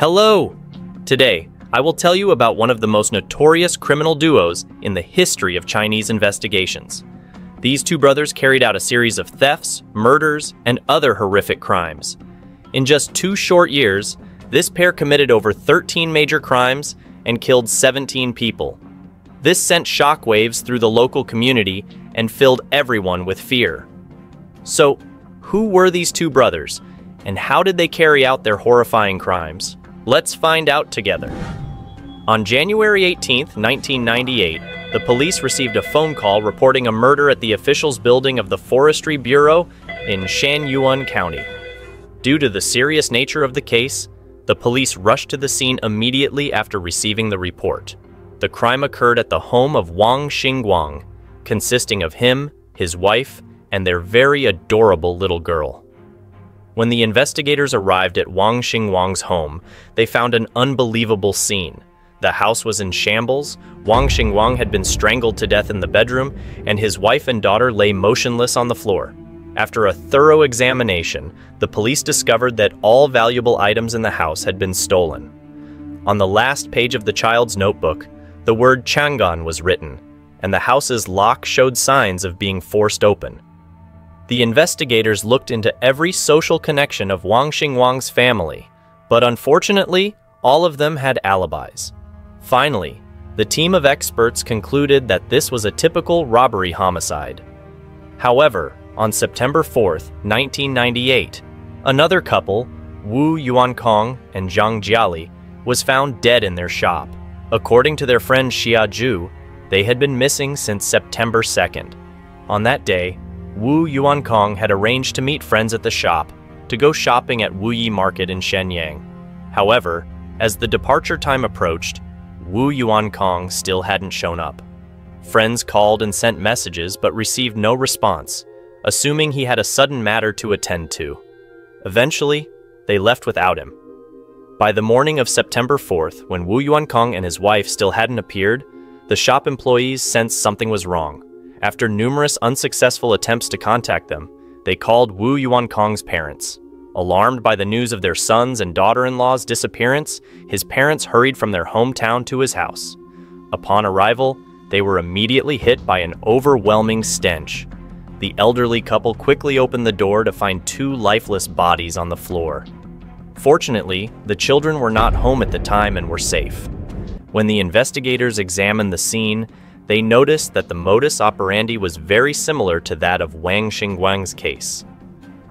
Hello! Today, I will tell you about one of the most notorious criminal duos in the history of Chinese investigations. These two brothers carried out a series of thefts, murders, and other horrific crimes. In just 2 short years, this pair committed over 13 major crimes and killed 17 people. This sent shockwaves through the local community and filled everyone with fear. So, who were these two brothers, and how did they carry out their horrifying crimes? Let's find out together. On January 18, 1998, the police received a phone call reporting a murder at the officials' building of the Forestry Bureau in Shanyuan County. Due to the serious nature of the case, the police rushed to the scene immediately after receiving the report. The crime occurred at the home of Wang Xingguang, consisting of him, his wife, and their very adorable little girl. When the investigators arrived at Wang Xingguang's home, they found an unbelievable scene. The house was in shambles, Wang Xingguang had been strangled to death in the bedroom, and his wife and daughter lay motionless on the floor. After a thorough examination, the police discovered that all valuable items in the house had been stolen. On the last page of the child's notebook, the word Chang'an was written, and the house's lock showed signs of being forced open. The investigators looked into every social connection of Wang Xingguang's family, but unfortunately, all of them had alibis. Finally, the team of experts concluded that this was a typical robbery homicide. However, on September 4, 1998, another couple, Wu Yuankong and Zhang Jiali, was found dead in their shop. According to their friend Xia Zhu, they had been missing since September 2nd. On that day, Wu Yuankong had arranged to meet friends at the shop to go shopping at Wuyi Market in Shenyang. However, as the departure time approached, Wu Yuankong still hadn't shown up. Friends called and sent messages but received no response, assuming he had a sudden matter to attend to. Eventually, they left without him. By the morning of September 4th, when Wu Yuankong and his wife still hadn't appeared, the shop employees sensed something was wrong. After numerous unsuccessful attempts to contact them, they called Wu Yuankong's parents. Alarmed by the news of their son's and daughter-in-law's disappearance, his parents hurried from their hometown to his house. Upon arrival, they were immediately hit by an overwhelming stench. The elderly couple quickly opened the door to find 2 lifeless bodies on the floor. Fortunately, the children were not home at the time and were safe. When the investigators examined the scene, they noticed that the modus operandi was very similar to that of Wang Xingguang's case.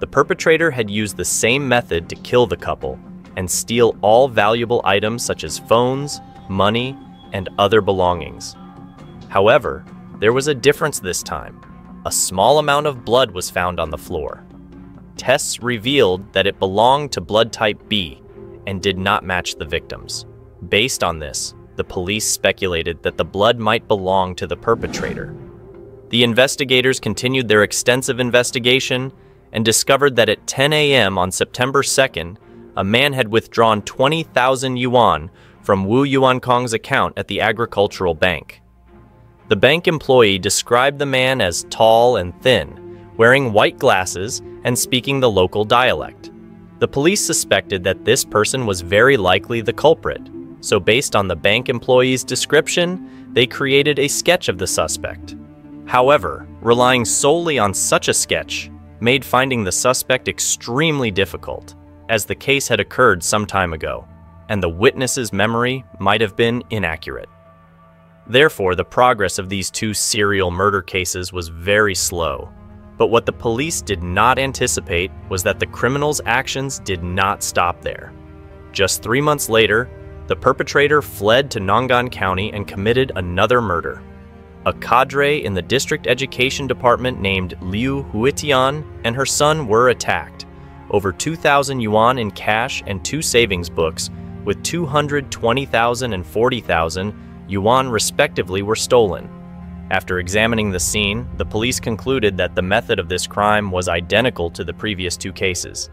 The perpetrator had used the same method to kill the couple and steal all valuable items such as phones, money, and other belongings. However, there was a difference this time. A small amount of blood was found on the floor. Tests revealed that it belonged to blood type B and did not match the victims. Based on this, the police speculated that the blood might belong to the perpetrator. The investigators continued their extensive investigation and discovered that at 10 a.m. on September 2nd, a man had withdrawn 20,000 yuan from Wu Yuankong's account at the agricultural bank. The bank employee described the man as tall and thin, wearing white glasses and speaking the local dialect. The police suspected that this person was very likely the culprit. So based on the bank employee's description, they created a sketch of the suspect. However, relying solely on such a sketch made finding the suspect extremely difficult, as the case had occurred some time ago, and the witness's memory might have been inaccurate. Therefore, the progress of these 2 serial murder cases was very slow. But what the police did not anticipate was that the criminals' actions did not stop there. Just 3 months later, the perpetrator fled to Nong'an County and committed another murder. A cadre in the district education department named Liu Huitian and her son were attacked. Over 2,000 yuan in cash and 2 savings books, with 220,000 and 40,000 yuan respectively, were stolen. After examining the scene, the police concluded that the method of this crime was identical to the previous 2 cases.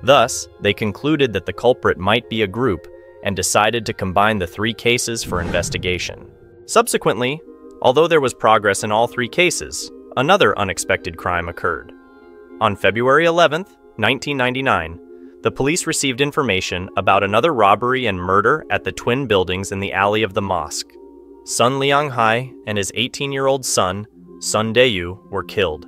Thus, they concluded that the culprit might be a group and decided to combine the 3 cases for investigation. Subsequently, although there was progress in all 3 cases, another unexpected crime occurred. On February 11, 1999, the police received information about another robbery and murder at the twin buildings in the alley of the mosque. Sun Lianghai and his 18-year-old son, Sun Deyu, were killed.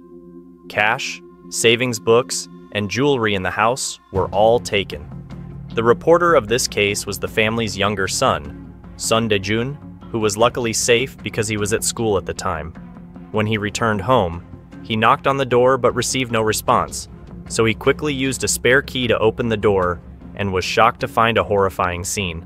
Cash, savings books, and jewelry in the house were all taken. The reporter of this case was the family's younger son, Sun Dejun, who was luckily safe because he was at school at the time. When he returned home, he knocked on the door but received no response, so he quickly used a spare key to open the door and was shocked to find a horrifying scene.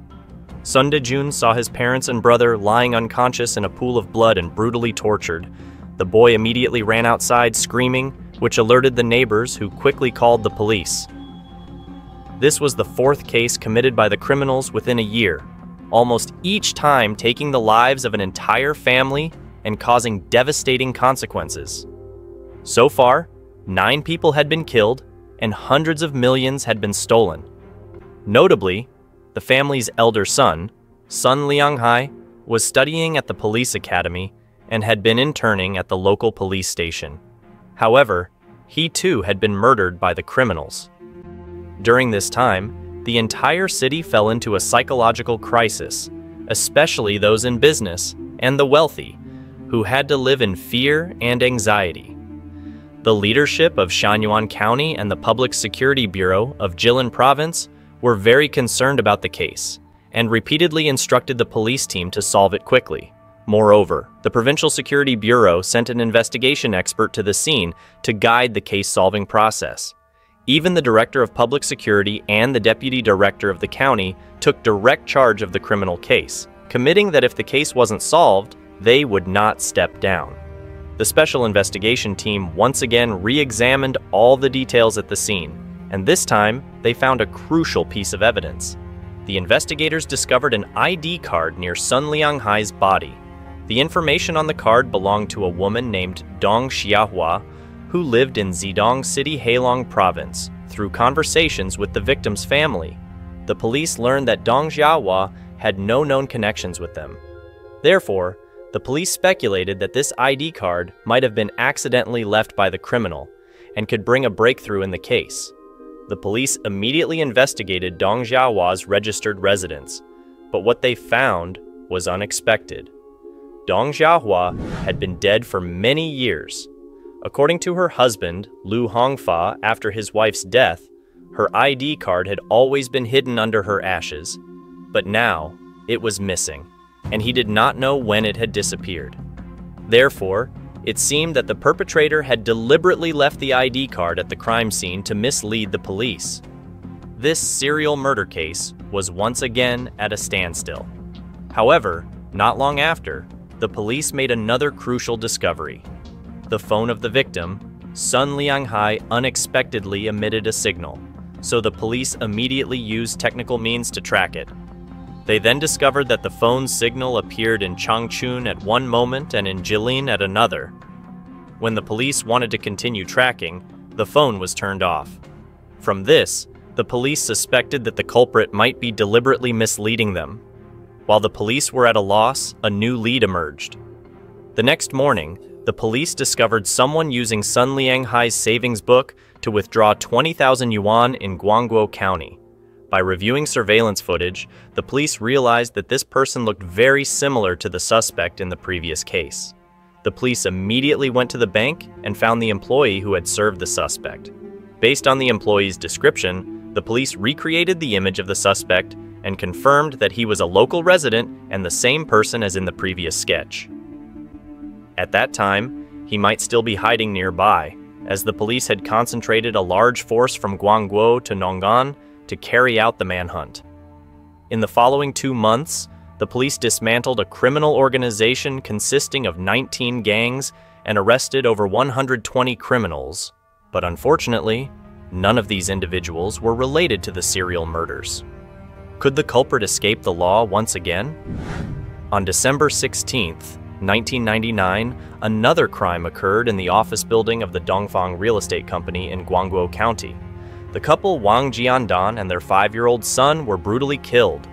Sun Dejun saw his parents and brother lying unconscious in a pool of blood and brutally tortured. The boy immediately ran outside screaming, which alerted the neighbors, who quickly called the police. This was the fourth case committed by the criminals within a year, almost each time taking the lives of an entire family and causing devastating consequences. So far, 9 people had been killed and hundreds of millions had been stolen. Notably, the family's elder son, Sun Lianghai, was studying at the police academy and had been interning at the local police station. However, he too had been murdered by the criminals. During this time, the entire city fell into a psychological crisis, especially those in business and the wealthy, who had to live in fear and anxiety. The leadership of Shanyuan County and the Public Security Bureau of Jilin Province were very concerned about the case and repeatedly instructed the police team to solve it quickly. Moreover, the Provincial Security Bureau sent an investigation expert to the scene to guide the case-solving process. Even the Director of Public Security and the Deputy Director of the county took direct charge of the criminal case, committing that if the case wasn't solved, they would not step down. The Special Investigation Team once again re-examined all the details at the scene, and this time they found a crucial piece of evidence. The investigators discovered an ID card near Sun Lianghai's body. The information on the card belonged to a woman named Dong Xiahua, who lived in Zidong City, Heilong Province, through conversations with the victim's family. The police learned that Dong Xiahua had no known connections with them. Therefore, the police speculated that this ID card might have been accidentally left by the criminal and could bring a breakthrough in the case. The police immediately investigated Dong Xiaohua's registered residence, but what they found was unexpected. Dong Xiahua had been dead for many years. According to her husband, Lu Hongfa, after his wife's death, her ID card had always been hidden under her ashes, but now it was missing, and he did not know when it had disappeared. Therefore, it seemed that the perpetrator had deliberately left the ID card at the crime scene to mislead the police. This serial murder case was once again at a standstill. However, not long after, the police made another crucial discovery. The phone of the victim, Sun Lianghai, unexpectedly emitted a signal, so the police immediately used technical means to track it. They then discovered that the phone's signal appeared in Changchun at one moment and in Jilin at another. When the police wanted to continue tracking, the phone was turned off. From this, the police suspected that the culprit might be deliberately misleading them. While the police were at a loss, a new lead emerged. The next morning, the police discovered someone using Sun Lianghai's savings book to withdraw 20,000 yuan in Guangguo County. By reviewing surveillance footage, the police realized that this person looked very similar to the suspect in the previous case. The police immediately went to the bank and found the employee who had served the suspect. Based on the employee's description, the police recreated the image of the suspect and confirmed that he was a local resident and the same person as in the previous sketch. At that time, he might still be hiding nearby, as the police had concentrated a large force from Guangguo to Nong'an to carry out the manhunt. In the following 2 months, the police dismantled a criminal organization consisting of 19 gangs and arrested over 120 criminals. But unfortunately, none of these individuals were related to the serial murders. Could the culprit escape the law once again? On December 16th, 1999, another crime occurred in the office building of the Dongfang Real Estate Company in Guangguo County. The couple Wang Jiandan and their 5-year-old son were brutally killed.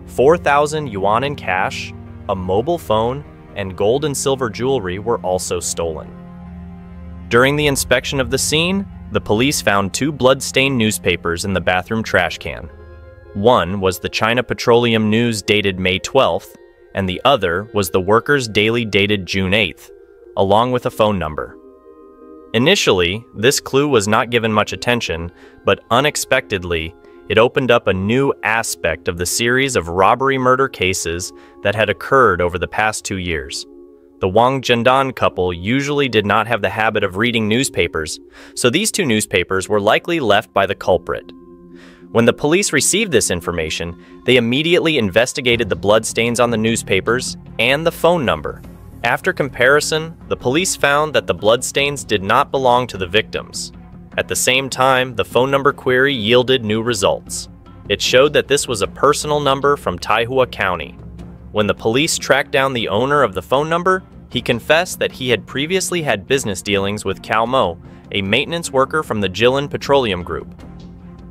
4,000 yuan in cash, a mobile phone, and gold and silver jewelry were also stolen. During the inspection of the scene, the police found two blood-stained newspapers in the bathroom trash can. One was the China Petroleum News dated May 12th, and the other was the Workers' Daily dated June 8th, along with a phone number. Initially, this clue was not given much attention, but unexpectedly, it opened up a new aspect of the series of robbery-murder cases that had occurred over the past 2 years. The Wang Zhendan couple usually did not have the habit of reading newspapers, so these two newspapers were likely left by the culprit. When the police received this information, they immediately investigated the bloodstains on the newspapers and the phone number. After comparison, the police found that the bloodstains did not belong to the victims. At the same time, the phone number query yielded new results. It showed that this was a personal number from Taihua County. When the police tracked down the owner of the phone number, he confessed that he had previously had business dealings with Cao Mo, a maintenance worker from the Jilin Petroleum Group.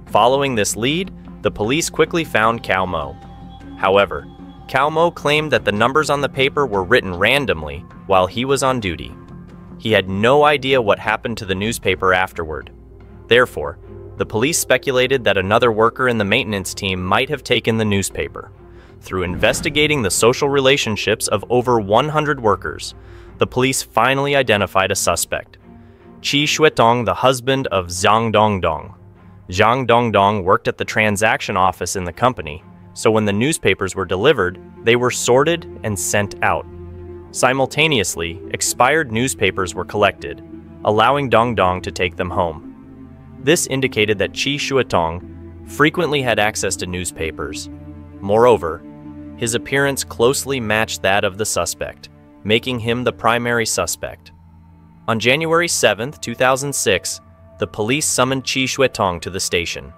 Following this lead, the police quickly found Cao Mo. However, Cao Mo claimed that the numbers on the paper were written randomly while he was on duty. He had no idea what happened to the newspaper afterward. Therefore, the police speculated that another worker in the maintenance team might have taken the newspaper. Through investigating the social relationships of over 100 workers, the police finally identified a suspect. Qi Shuetong, the husband of Zhang Dongdong. Zhang Dongdong worked at the transaction office in the company, so when the newspapers were delivered, they were sorted and sent out. Simultaneously, expired newspapers were collected, allowing Dongdong to take them home. This indicated that Qi Shuetong frequently had access to newspapers. Moreover, his appearance closely matched that of the suspect, making him the primary suspect. On January 7, 2006, the police summoned Qi Shuetong to the station.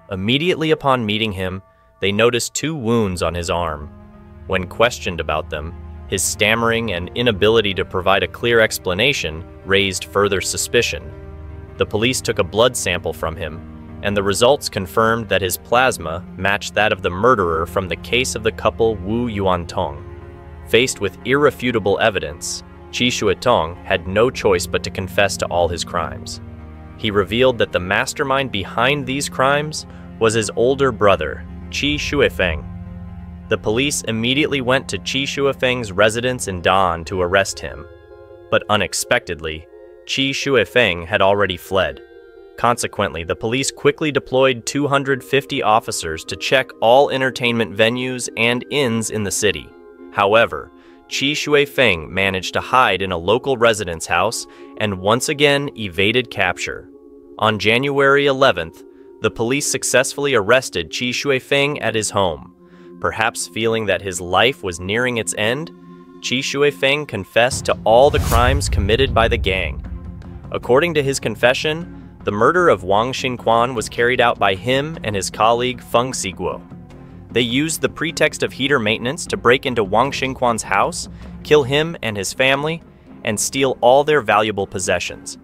Immediately upon meeting him, they noticed 2 wounds on his arm. When questioned about them, his stammering and inability to provide a clear explanation raised further suspicion. The police took a blood sample from him, and the results confirmed that his plasma matched that of the murderer from the case of the couple Wu Yuantong. Faced with irrefutable evidence, Qi Shuetong had no choice but to confess to all his crimes. He revealed that the mastermind behind these crimes was his older brother, Qi Shuifeng. The police immediately went to Qi Shuifeng's residence in Dan to arrest him. But unexpectedly, Qi Shuifeng had already fled. Consequently, the police quickly deployed 250 officers to check all entertainment venues and inns in the city. However, Qi Shuifeng managed to hide in a local residence house and once again evaded capture. On January 11th, the police successfully arrested Qi Shuifeng at his home. Perhaps feeling that his life was nearing its end, Qi Shuifeng confessed to all the crimes committed by the gang. According to his confession, the murder of Wang Xinquan was carried out by him and his colleague Feng Xiguo. They used the pretext of heater maintenance to break into Wang Xinquan's house, kill him and his family, and steal all their valuable possessions.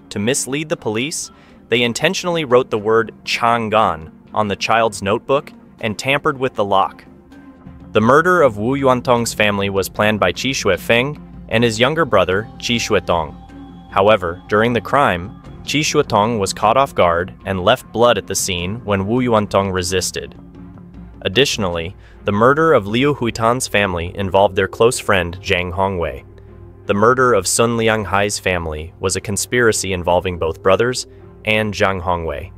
To mislead the police, they intentionally wrote the word Chang'an on the child's notebook and tampered with the lock. The murder of Wu Yuantong's family was planned by Qi Shuifeng and his younger brother, Qi Shuetong. However, during the crime, Qi Shuetong was caught off guard and left blood at the scene when Wu Yuantong resisted. Additionally, the murder of Liu Huitan's family involved their close friend Zhang Hongwei. The murder of Sun Lianghai's family was a conspiracy involving both brothers and Zhang Hongwei.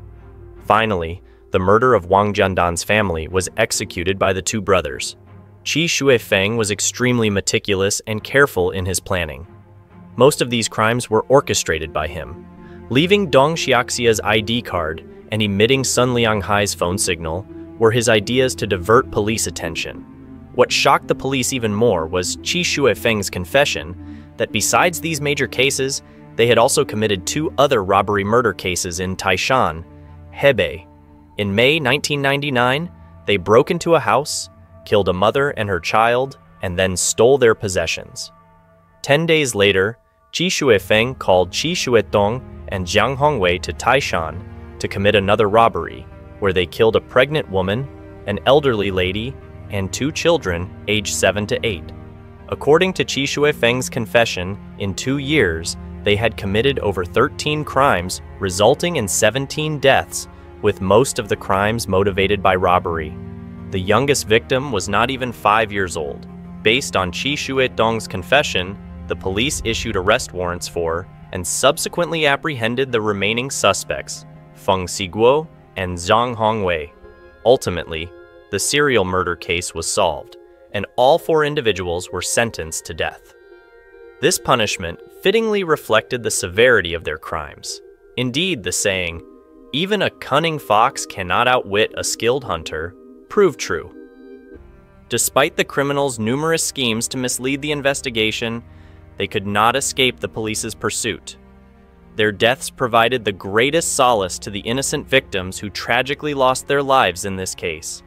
Finally, the murder of Wang Zhendan's family was executed by the 2 brothers. Qi Shuifeng was extremely meticulous and careful in his planning. Most of these crimes were orchestrated by him. Leaving Dong Xiaxia's ID card and emitting Sun Lianghai's phone signal were his ideas to divert police attention. What shocked the police even more was Qi Shuifeng's confession that besides these major cases, they had also committed 2 other robbery-murder cases in Taishan, Hebei. In May 1999, they broke into a house, killed a mother and her child, and then stole their possessions. 10 days later, Qi Shuifeng called Qi Shuetong and Zhang Hongwei to Taishan to commit another robbery, where they killed a pregnant woman, an elderly lady, and 2 children aged 7 to 8. According to Qi Shuifeng's confession, in 2 years, They had committed over 13 crimes, resulting in 17 deaths, with most of the crimes motivated by robbery. The youngest victim was not even 5 years old. Based on Qi Shuidong's confession, the police issued arrest warrants for and subsequently apprehended the remaining suspects, Feng Xiguo and Zhang Hongwei. Ultimately, the serial murder case was solved, and all 4 individuals were sentenced to death. This punishment fittingly reflected the severity of their crimes. Indeed, the saying, "Even a cunning fox cannot outwit a skilled hunter," proved true. Despite the criminals' numerous schemes to mislead the investigation, they could not escape the police's pursuit. Their deaths provided the greatest solace to the innocent victims who tragically lost their lives in this case.